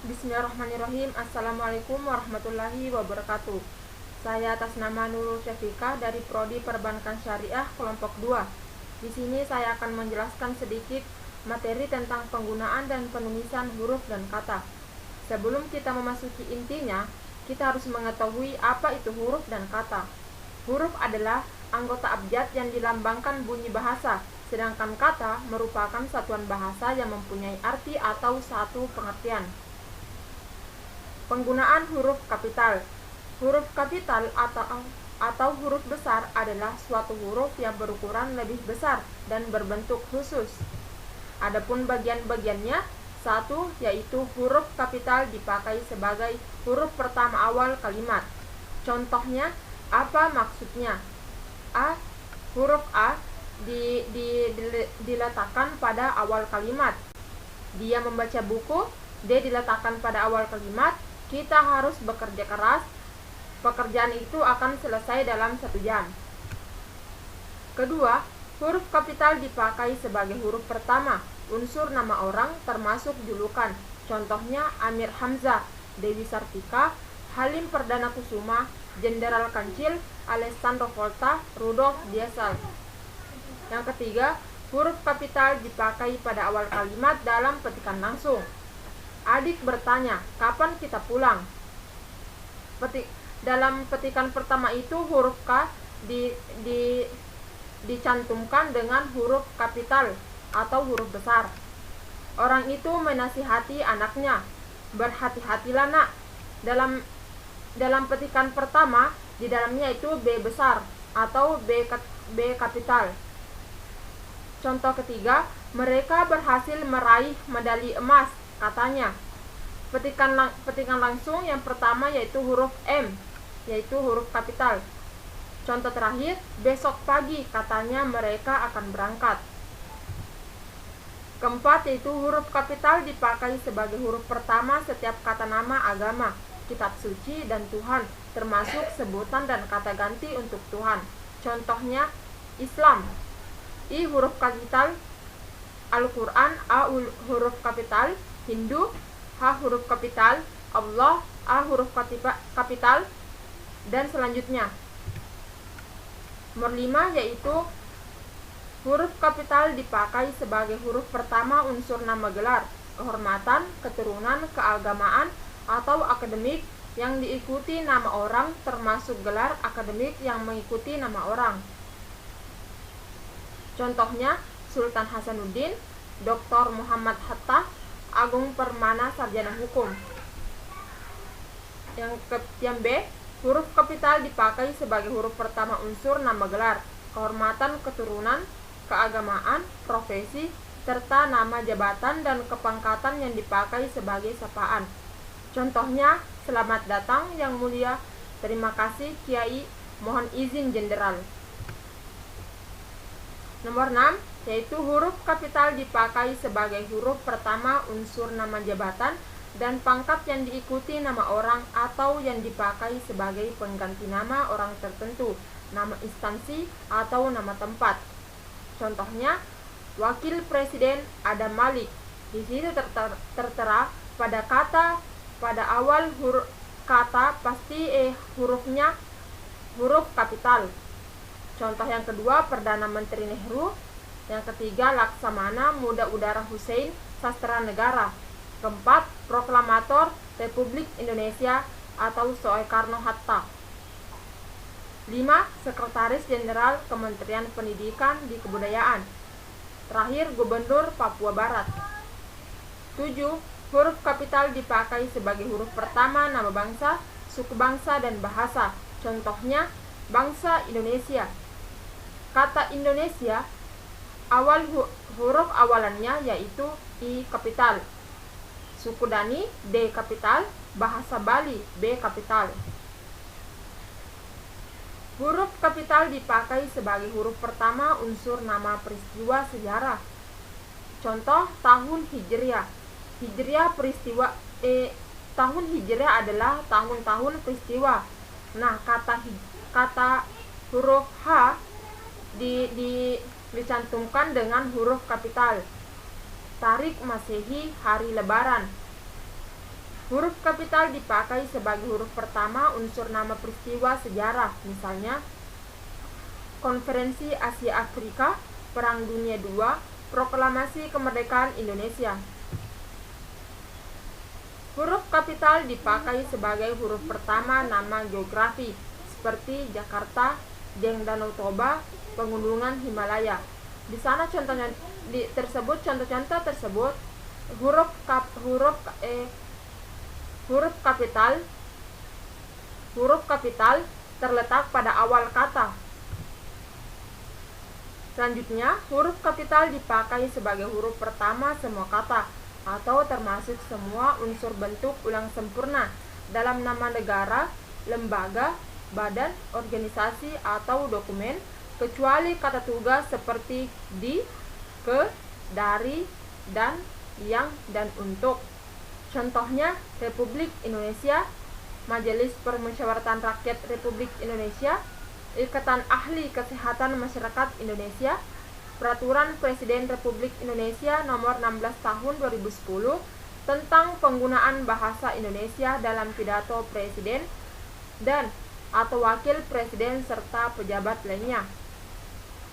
Bismillahirrahmanirrahim. Assalamualaikum warahmatullahi wabarakatuh. Saya atas nama Nurul Syafika dari Prodi Perbankan Syariah kelompok 2. Di sini saya akan menjelaskan sedikit materi tentang penggunaan dan penulisan huruf dan kata. Sebelum kita memasuki intinya, kita harus mengetahui apa itu huruf dan kata. Huruf adalah anggota abjad yang dilambangkan bunyi bahasa, sedangkan kata merupakan satuan bahasa yang mempunyai arti atau satu pengertian. Penggunaan huruf kapital. Huruf kapital atau huruf besar adalah suatu huruf yang berukuran lebih besar dan berbentuk khusus. Adapun bagian-bagiannya, satu yaitu huruf kapital dipakai sebagai huruf pertama awal kalimat. Contohnya, apa maksudnya? Huruf A diletakkan pada awal kalimat. Dia membaca buku. D diletakkan pada awal kalimat. Kita harus bekerja keras. Pekerjaan itu akan selesai dalam 1 jam. Kedua, huruf kapital dipakai sebagai huruf pertama unsur nama orang termasuk julukan. Contohnya Amir Hamzah, Dewi Sartika, Halim Perdana Kusuma, Jenderal Kancil, Alessandro Volta, Rudolf Diesel. Yang ketiga, huruf kapital dipakai pada awal kalimat dalam petikan langsung. Adik bertanya, kapan kita pulang? Dalam petikan pertama itu huruf K dicantumkan dengan huruf kapital atau huruf besar. Orang itu menasihati anaknya, berhati-hatilah nak. Dalam petikan pertama, di dalamnya itu B besar atau B kapital. Contoh ketiga, mereka berhasil meraih medali emas, katanya. Petikan langsung yang pertama yaitu huruf M, yaitu huruf kapital. Contoh terakhir, besok pagi katanya mereka akan berangkat. Keempat yaitu huruf kapital dipakai sebagai huruf pertama setiap kata nama agama, kitab suci, dan Tuhan, termasuk sebutan dan kata ganti untuk Tuhan. Contohnya, Islam, I huruf kapital, Al-Quran, A huruf kapital, Hindu, H huruf kapital, Allah, A huruf kapital, dan selanjutnya. Nomor 5 yaitu huruf kapital dipakai sebagai huruf pertama unsur nama gelar, kehormatan, keturunan, keagamaan, atau akademik yang diikuti nama orang, termasuk gelar akademik yang mengikuti nama orang. Contohnya, Sultan Hasanuddin, Dr. Muhammad Hatta, Agung Permana Sarjana Hukum. Yang B, huruf kapital dipakai sebagai huruf pertama unsur nama gelar, kehormatan, keturunan, keagamaan, profesi, serta nama jabatan dan kepangkatan yang dipakai sebagai sapaan. Contohnya, selamat datang yang mulia, terima kasih Kiai, mohon izin Jenderal. Nomor 6 yaitu huruf kapital dipakai sebagai huruf pertama unsur nama jabatan dan pangkat yang diikuti nama orang atau yang dipakai sebagai pengganti nama orang tertentu, nama instansi, atau nama tempat. Contohnya, Wakil Presiden Adam Malik. Di situ tertera pada awal huruf kata pasti hurufnya huruf kapital. Contoh yang kedua, Perdana Menteri Nehru. Yang ketiga, Laksamana Muda Udara Hussein, Sastra Negara. Keempat, Proklamator Republik Indonesia atau Soekarno-Hatta. 5. Sekretaris Jenderal Kementerian Pendidikan di Kebudayaan. Terakhir, Gubernur Papua Barat. 7. Huruf kapital dipakai sebagai huruf pertama nama bangsa, suku bangsa, dan bahasa. Contohnya, bangsa Indonesia. Kata Indonesia, huruf awalannya yaitu I kapital. Suku Dani, D kapital. Bahasa Bali, B kapital. Huruf kapital dipakai sebagai huruf pertama unsur nama peristiwa sejarah. Contoh, tahun Hijriah. Tahun Hijriah adalah tahun-tahun peristiwa. Nah, kata huruf H dicantumkan dengan huruf kapital. Tarik Masehi, hari Lebaran. Huruf kapital dipakai sebagai huruf pertama unsur nama peristiwa sejarah, misalnya Konferensi Asia Afrika, Perang Dunia II, Proklamasi Kemerdekaan Indonesia. Huruf kapital dipakai sebagai huruf pertama nama geografi, seperti Jakarta, Dieng Danau Toba, Pegunungan Himalaya. Di sana contohnya contoh-contoh tersebut huruf kapital terletak pada awal kata. Selanjutnya, huruf kapital dipakai sebagai huruf pertama semua kata atau termasuk semua unsur bentuk ulang sempurna dalam nama negara, lembaga, badan, organisasi, atau dokumen, kecuali kata tugas seperti di, ke, dari, dan, yang, dan untuk. Contohnya, Republik Indonesia, Majelis Permusyawaratan Rakyat Republik Indonesia, Ikatan Ahli Kesehatan Masyarakat Indonesia, Peraturan Presiden Republik Indonesia Nomor 16 Tahun 2010 tentang penggunaan bahasa Indonesia dalam pidato Presiden dan atau Wakil Presiden serta pejabat lainnya.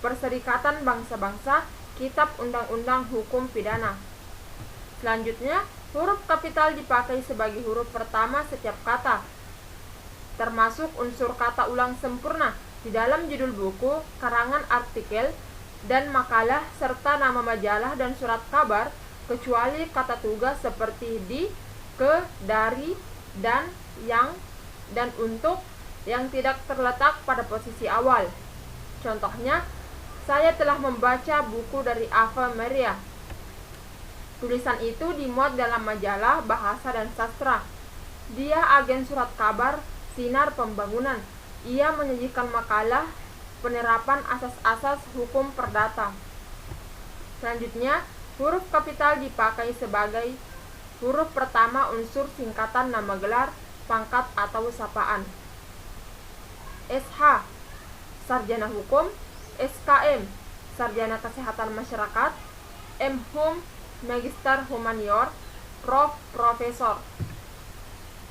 Perserikatan Bangsa-Bangsa, Kitab Undang-Undang Hukum Pidana. Selanjutnya, huruf kapital dipakai sebagai huruf pertama setiap kata, termasuk unsur kata ulang sempurna di dalam judul buku, karangan artikel, dan makalah, serta nama majalah dan surat kabar, kecuali kata tugas seperti di, ke, dari, dan, yang, dan untuk yang tidak terletak pada posisi awal. Contohnya, saya telah membaca buku dari Ava Maria. Tulisan itu dimuat dalam majalah Bahasa dan Sastra. Dia agen surat kabar Sinar Pembangunan. Ia menyajikan makalah penerapan asas-asas hukum perdata. Selanjutnya, huruf kapital dipakai sebagai huruf pertama unsur singkatan nama gelar, pangkat, atau sapaan. SH, Sarjana Hukum. SKM, Sarjana Kesehatan Masyarakat. MHum, Magister Humanior. Prof, Profesor.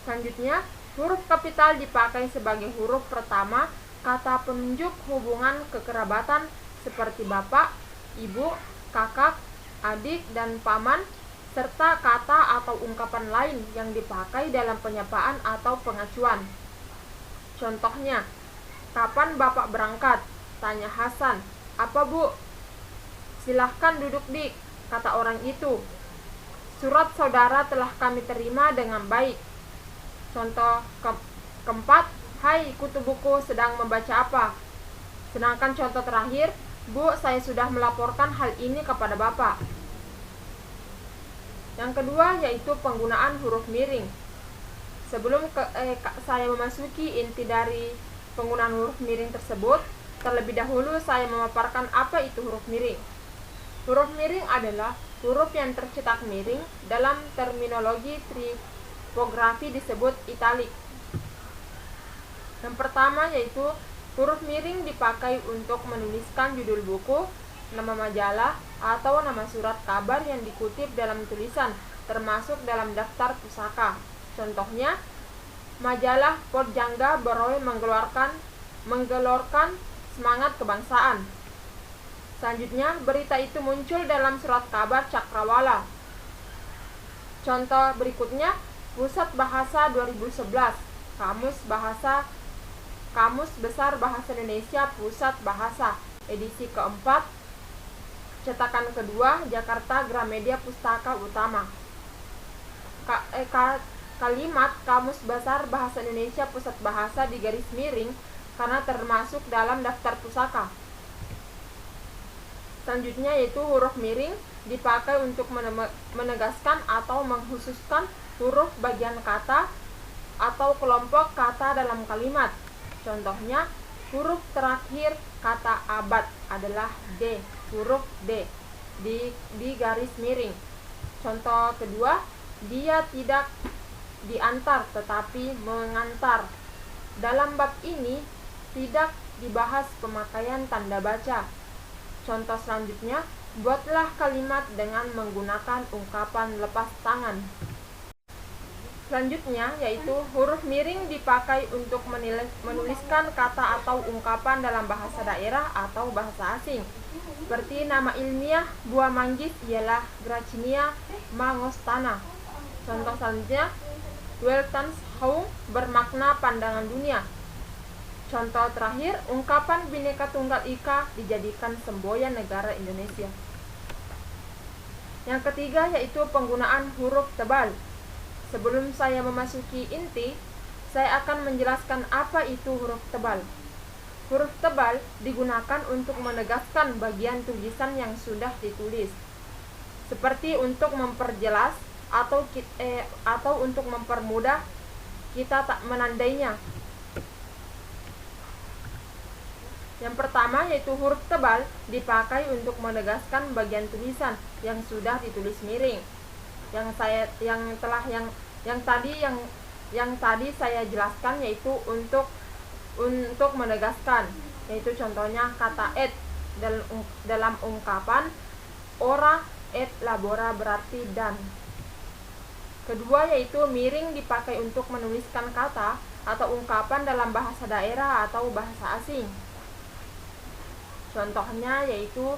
Selanjutnya, huruf kapital dipakai sebagai huruf pertama kata penunjuk hubungan kekerabatan seperti bapak, ibu, kakak, adik, dan paman, serta kata atau ungkapan lain yang dipakai dalam penyapaan atau pengacuan. Contohnya, kapan bapak berangkat? Tanya Hasan. Apa bu? Silahkan duduk dik, kata orang itu. Surat saudara telah kami terima dengan baik. Contoh keempat, hai kutu buku sedang membaca apa? Sedangkan contoh terakhir, bu saya sudah melaporkan hal ini kepada bapak. Yang kedua yaitu penggunaan huruf miring. Sebelum saya memasuki inti dari penggunaan huruf miring tersebut, terlebih dahulu saya memaparkan apa itu huruf miring. Huruf miring adalah huruf yang tercetak miring, dalam terminologi tipografi disebut italik. Yang pertama yaitu huruf miring dipakai untuk menuliskan judul buku, nama majalah, atau nama surat kabar yang dikutip dalam tulisan, termasuk dalam daftar pusaka. Contohnya, majalah Podjangga Baroy menggelorkan semangat kebangsaan. Selanjutnya, berita itu muncul dalam surat kabar Cakrawala. Contoh berikutnya, Pusat Bahasa 2011, Kamus Besar Bahasa Indonesia Pusat Bahasa, edisi keempat, cetakan kedua, Jakarta Gramedia Pustaka Utama. Kalimat Kamus Besar Bahasa Indonesia Pusat Bahasa digaris miring karena termasuk dalam daftar pusaka. Selanjutnya yaitu huruf miring dipakai untuk menegaskan atau mengkhususkan huruf bagian kata atau kelompok kata dalam kalimat. Contohnya, huruf terakhir kata abad adalah D, huruf D di garis miring. Contoh kedua, dia tidak diantar tetapi mengantar. Dalam bab ini tidak dibahas pemakaian tanda baca. Contoh selanjutnya, buatlah kalimat dengan menggunakan ungkapan lepas tangan. Selanjutnya yaitu huruf miring dipakai untuk menuliskan kata atau ungkapan dalam bahasa daerah atau bahasa asing. Seperti nama ilmiah buah manggis ialah Gracinia mangostana. Contoh selanjutnya, Weltanschauung bermakna pandangan dunia. Contoh terakhir, ungkapan Bhinneka Tunggal Ika dijadikan semboyan negara Indonesia. Yang ketiga yaitu penggunaan huruf tebal. Sebelum saya memasuki inti, saya akan menjelaskan apa itu huruf tebal. Huruf tebal digunakan untuk menegaskan bagian tulisan yang sudah ditulis, seperti untuk memperjelas atau untuk mempermudah kita tak menandainya. Yang pertama yaitu huruf tebal dipakai untuk menegaskan bagian tulisan yang sudah ditulis miring. Yang tadi saya jelaskan yaitu untuk menegaskan, yaitu contohnya kata et dalam ungkapan ora et labora berarti dan. Kedua yaitu miring dipakai untuk menuliskan kata atau ungkapan dalam bahasa daerah atau bahasa asing. Contohnya yaitu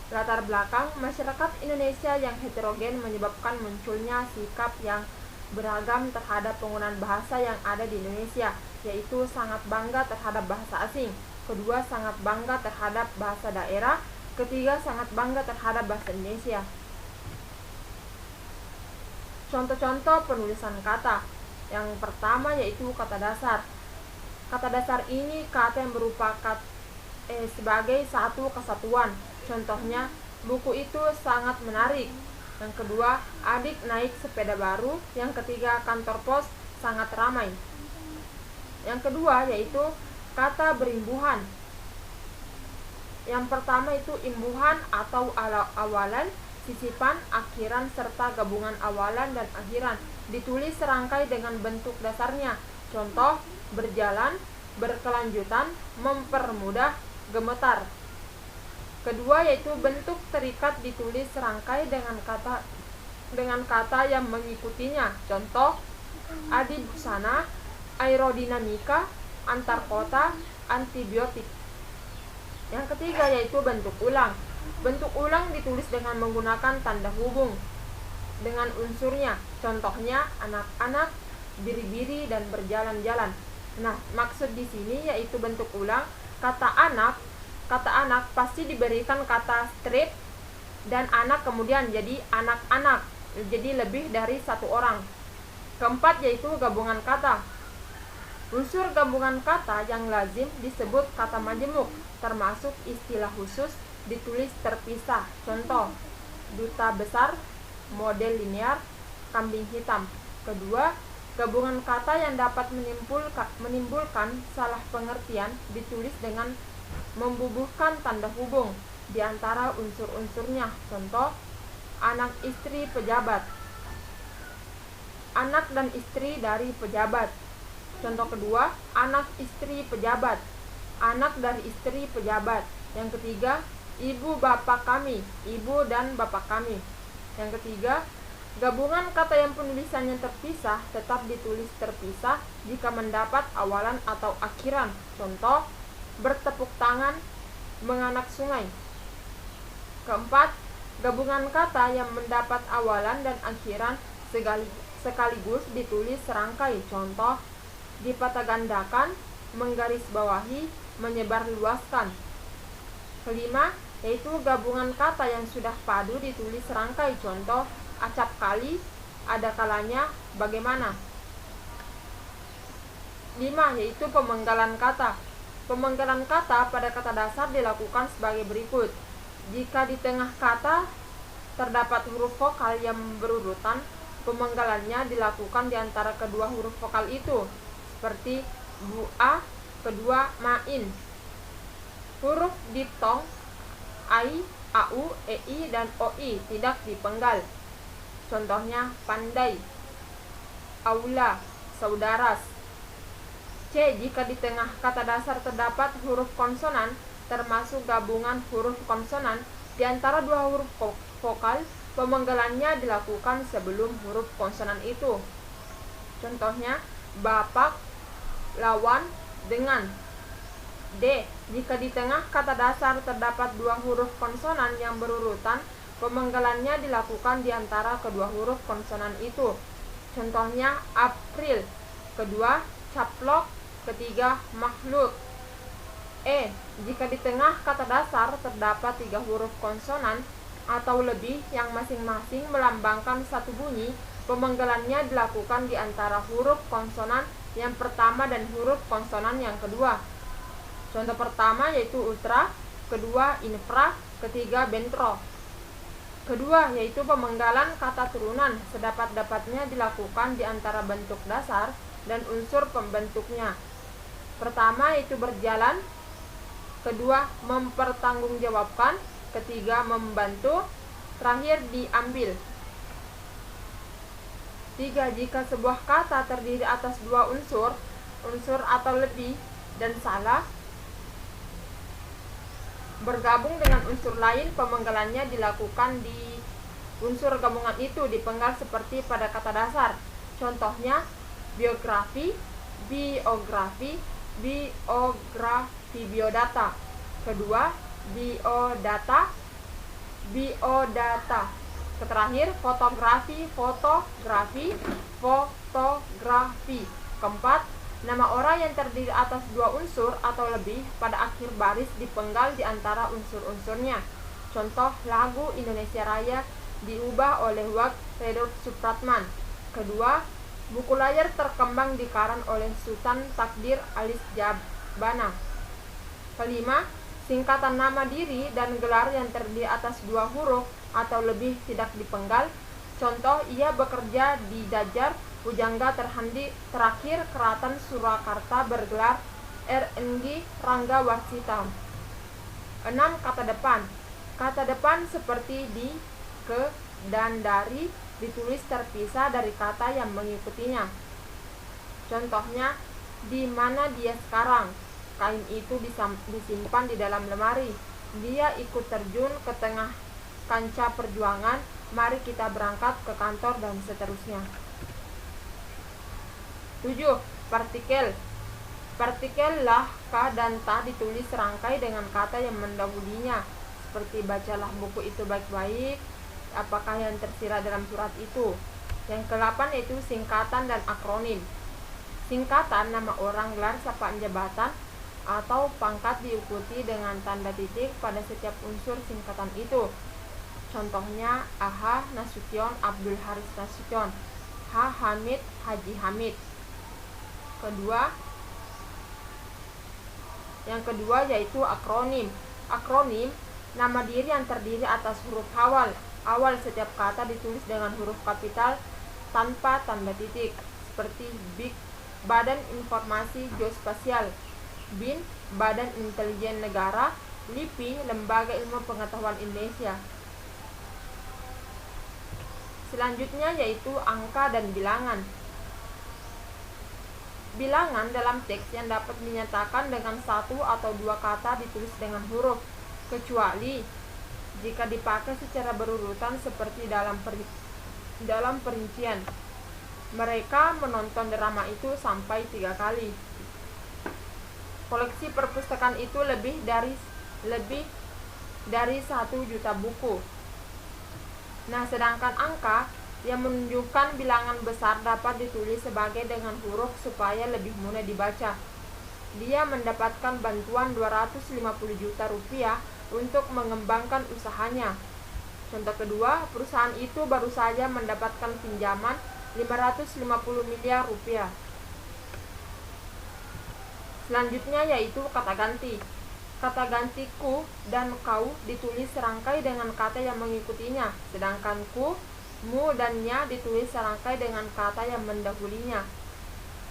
latar belakang masyarakat Indonesia yang heterogen menyebabkan munculnya sikap yang beragam terhadap penggunaan bahasa yang ada di Indonesia, yaitu sangat bangga terhadap bahasa asing. Kedua, sangat bangga terhadap bahasa daerah. Ketiga, sangat bangga terhadap bahasa Indonesia. Contoh-contoh penulisan kata. Yang pertama yaitu kata dasar. Kata dasar ini kata yang berupa sebagai satu kesatuan. Contohnya, buku itu sangat menarik. Yang kedua, adik naik sepeda baru. Yang ketiga, kantor pos sangat ramai. Yang kedua yaitu kata berimbuhan. Yang pertama itu imbuhan atau awalan, sisipan, akhiran, serta gabungan awalan dan akhiran. Ditulis serangkai dengan bentuk dasarnya. Contoh, berjalan, berkelanjutan, mempermudah, gemetar. Kedua yaitu bentuk terikat ditulis serangkai dengan kata yang mengikutinya. Contoh, adibusana, aerodinamika, antar kota, antibiotik. Yang ketiga yaitu bentuk ulang. Bentuk ulang ditulis dengan menggunakan tanda hubung dengan unsurnya. Contohnya anak-anak, biri-biri, dan berjalan-jalan. Nah, maksud di sini yaitu bentuk ulang. Kata anak pasti diberikan kata strip dan anak kemudian jadi anak-anak, jadi lebih dari satu orang. Keempat yaitu gabungan kata. Unsur gabungan kata yang lazim disebut kata majemuk, termasuk istilah khusus ditulis terpisah. Contoh, duta besar, model linear, kambing hitam. Kedua, gabungan kata yang dapat menimbulkan salah pengertian ditulis dengan membubuhkan tanda hubung di antara unsur-unsurnya. Contoh, anak istri pejabat, anak dan istri dari pejabat. Contoh kedua, anak istri pejabat, anak dari istri pejabat. Yang ketiga, ibu bapak kami, ibu dan bapak kami. Yang ketiga, gabungan kata yang penulisannya terpisah tetap ditulis terpisah jika mendapat awalan atau akhiran. Contoh, bertepuk tangan, menganak sungai. Keempat, gabungan kata yang mendapat awalan dan akhiran sekaligus ditulis serangkai. Contoh, dipatagandakan, menggarisbawahi, menyebarluaskan. Kelima, yaitu gabungan kata yang sudah padu ditulis serangkai. Contoh, acap kali, ada kalanya, bagaimana. 5. Yaitu pemenggalan kata. Pemenggalan kata pada kata dasar dilakukan sebagai berikut. Jika di tengah kata terdapat huruf vokal yang berurutan, pemenggalannya dilakukan di antara kedua huruf vokal itu, seperti bua, kedua main. Huruf diftong ai, au, ei, dan oi tidak dipenggal. Contohnya pandai, aula, saudaras. C. Jika di tengah kata dasar terdapat huruf konsonan, termasuk gabungan huruf konsonan di antara dua huruf vokal, pemenggalannya dilakukan sebelum huruf konsonan itu. Contohnya, bapak lawan dengan. D. Jika di tengah kata dasar terdapat dua huruf konsonan yang berurutan, pemenggalannya dilakukan di antara kedua huruf konsonan itu. Contohnya, April. Kedua, caplok. Ketiga, makhluk. E. Jika di tengah kata dasar terdapat tiga huruf konsonan atau lebih yang masing-masing melambangkan satu bunyi, pemenggalannya dilakukan di antara huruf konsonan yang pertama dan huruf konsonan yang kedua. Contoh pertama yaitu ultra, kedua infra, ketiga bentro. Kedua yaitu pemenggalan kata turunan sedapat-dapatnya dilakukan di antara bentuk dasar dan unsur pembentuknya. Pertama yaitu berjalan, kedua mempertanggungjawabkan, ketiga membantu, terakhir diambil. 3. Jika sebuah kata terdiri atas dua unsur atau lebih dan salah bergabung dengan unsur lain, pemenggalannya dilakukan di unsur gabungan itu dipenggal seperti pada kata dasar. Contohnya, biografi, biografi, biografi biodata. Kedua, biodata, biodata. Terakhir, fotografi, fotografi, fotografi. Keempat, nama orang yang terdiri atas dua unsur atau lebih pada akhir baris dipenggal di antara unsur-unsurnya. Contoh, lagu Indonesia Raya diubah oleh Wak Redot Supratman. Kedua, buku layar terkembang dikarang oleh Sultan Takdir Alis Jabana. Kelima, singkatan nama diri dan gelar yang terdiri atas dua huruf atau lebih tidak dipenggal. Contoh, ia bekerja di Dajar Pujangga Terhandi. Terakhir, Keraton Surakarta bergelar RNG Rangga Warsita. 6. Kata depan. Kata depan seperti di, ke, dan dari ditulis terpisah dari kata yang mengikutinya. Contohnya, di mana dia sekarang? Kain itu disimpan di dalam lemari. Dia ikut terjun ke tengah kancah perjuangan. Mari kita berangkat ke kantor, dan seterusnya. 7. Partikel. Partikel lah, ka, dan ta ditulis serangkai dengan kata yang mendahulunya, seperti bacalah buku itu baik-baik, apakah yang tersirat dalam surat itu. Yang ke-8 yaitu singkatan dan akronim. Singkatan nama orang, gelar, sapaan jabatan, atau pangkat diikuti dengan tanda titik pada setiap unsur singkatan itu. Contohnya, Aha Nasution, Abdul Haris Nasution. H. Hamid, Haji Hamid. Yang kedua yaitu akronim. Akronim nama diri yang terdiri atas huruf awal. Awal setiap kata ditulis dengan huruf kapital tanpa tanda titik, seperti BIG, Badan Informasi Geospasial, BIN, Badan Intelijen Negara, LIPI, Lembaga Ilmu Pengetahuan Indonesia. Selanjutnya yaitu angka dan bilangan. Bilangan dalam teks yang dapat dinyatakan dengan satu atau dua kata ditulis dengan huruf, kecuali jika dipakai secara berurutan seperti dalam perincian. Mereka menonton drama itu sampai 3 kali. Koleksi perpustakaan itu lebih dari 1 juta buku. Nah, sedangkan angka yang menunjukkan bilangan besar dapat ditulis sebagai dengan huruf supaya lebih mudah dibaca. Dia mendapatkan bantuan 250 juta rupiah untuk mengembangkan usahanya. Contoh kedua, perusahaan itu baru saja mendapatkan pinjaman 550 miliar rupiah. Selanjutnya yaitu kata ganti. Kata ganti ku dan kau ditulis serangkai dengan kata yang mengikutinya, sedangkan ku, mu, dan nya ditulis serangkai dengan kata yang mendahulinya.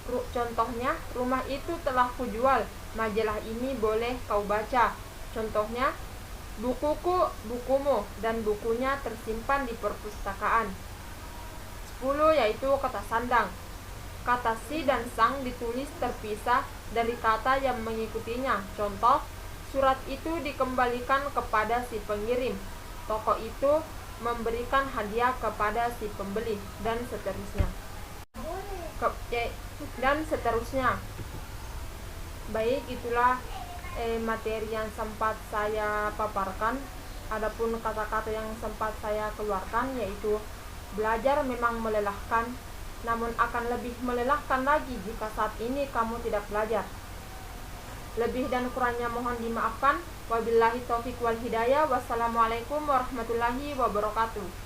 Contohnya, rumah itu telah kujual, majalah ini boleh kau baca. Contohnya, bukuku, bukumu, dan bukunya tersimpan di perpustakaan. 10 yaitu kata sandang. Kata si dan sang ditulis terpisah dari kata yang mengikutinya. Contoh, surat itu dikembalikan kepada si pengirim. Toko itu memberikan hadiah kepada si pembeli, dan seterusnya. dan seterusnya. Baik, itulah materi yang sempat saya paparkan. Adapun kata-kata yang sempat saya keluarkan yaitu belajar memang melelahkan, namun akan lebih melelahkan lagi jika saat ini kamu tidak belajar. Lebih dan kurangnya mohon dimaafkan. Wabillahi taufiq wal hidayah. Wassalamualaikum warahmatullahi wabarakatuh.